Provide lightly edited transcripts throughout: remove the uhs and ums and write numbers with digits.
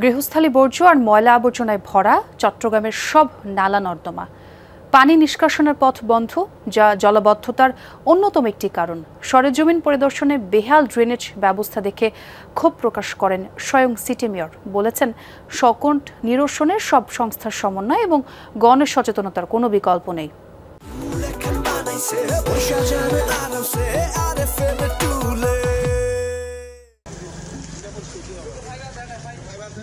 গৃহস্থালী বর্জ্য আর ময়লা আবর্জনায় ভরা চট্টগ্রামের সব নালা নর্দমা। পানি নিষ্কাশনের পথ বন্ধ, যা জলাবদ্ধতার অন্যতম একটি কারণ। সরেজমিন পরিদর্শনে বেহাল ড্রেনেজ ব্যবস্থা দেখে ক্ষোভ প্রকাশ করেন স্বয়ং সিটি মেয়র। বলেছেন, সংকট নিরসনের সব সংস্থার সমন্বয় এবং গণসচেতনতার কোনো বিকল্প নেই।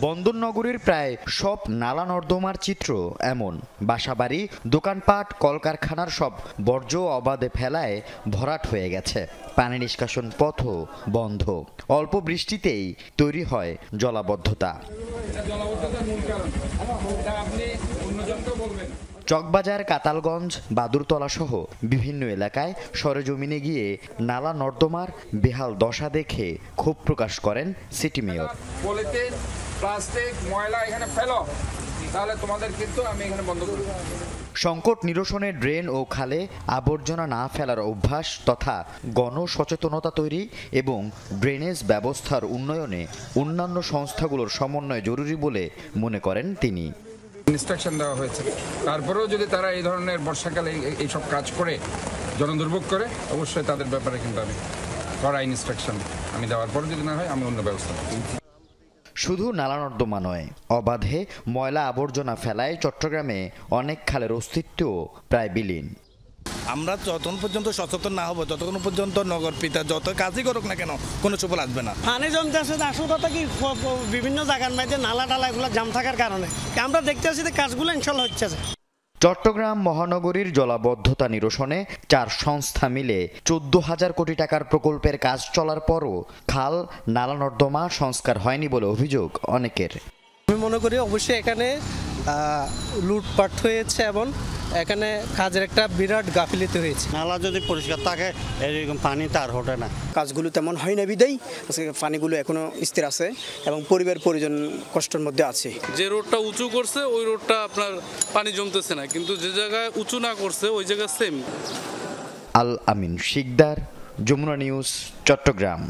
বন্দরনগরীর প্রায় সব নালা নর্দমার চিত্র এমন। বাসাবাড়ি, দোকানপাট, কলকারখানার সব বর্জ্য অবাধে ফেলায় ভরাট হয়ে গেছে। পানি নিষ্কাশন পথও বন্ধ। অল্প বৃষ্টিতেই তৈরি হয় জলাবদ্ধতা। চকবাজার, কাতালগঞ্জ, বাদুরতলা সহ বিভিন্ন এলাকায় সরেজমিনে গিয়ে নালা নর্দমার বেহাল দশা দেখে ক্ষোভ প্রকাশ করেন সিটি মেয়র। প্লাস্টিক ময়লা এখানে ফেলো, তাহলে তোমাদের কিন্তু আমি এখানে বন্ধ করব। সংকট নিরসনে ড্রেন ও খালে আবর্জনা না ফেলার অভ্যাস তথা গণসচেতনতা তৈরি এবং ড্রেনেজ ব্যবস্থার উন্নয়নে অন্যান্য সংস্থাগুলোর সমন্বয় জরুরি বলে মনে করেন তিনি। ইনস্ট্রাকশন দেওয়া হয়েছে, তারপরেও যদি তারা এই ধরনের বর্ষাকালে এইসব কাজ করে জনদুর্ভোগ করে, অবশ্যই তাদের ব্যাপারে কিন্তু আমি কড়া ইনস্ট্রাকশন আমি দেওয়ার পর যদি না হয় আমি অন্য ব্যবস্থা নেব। শুধু নালা নর্দমা নয়, অবাধে ময়লা আবর্জনা ফেলায় চট্টগ্রামে অনেক খালের অস্তিত্বও প্রায় বিলীন। আমরা যতক্ষণ পর্যন্ত সচেতন না হবো, ততক্ষণ পর্যন্ত নগর পিতা যত কাজই করুক না কেন কোনো সুফল আসবে না। পানি জমতে আসে, আসল কথা কি বিভিন্ন জায়গার মধ্যে নালা টালা এগুলো জাম থাকার কারণে আমরা দেখতে আসি যে কাজগুলো ইনশাল্লাহ হচ্ছে। চট্টগ্রাম মহানগরীর জলাবদ্ধতা নিরসনে 4 সংস্থা মিলে 14,000 কোটি টাকার প্রকল্পের কাজ চলার পরও খাল, নালা নর্দমা সংস্কার হয়নি বলে অভিযোগ অনেকের। আমি মনে করি অবশ্যই এখানে লুটপাট হয়েছে এবং এখানে কাজের একটা বিরাট গাফিলতি হয়েছে। নালা যদি পরিষ্কার থাকে এরকম পানি তার হটে না। কাজগুলো তেমন হয় না বিদায় পানিগুলো এখনো স্থির আছে এবং পরিবার পরিজন কষ্টের মধ্যে আছে। যে রোডটা উঁচু করছে ওই রোডটা আপনার পানি জমতেছে না, কিন্তু যে জায়গায় উঁচু না করছে ওই জায়গা সেম। আল আমিন শিকদার, যমুনা নিউজ, চট্টগ্রাম।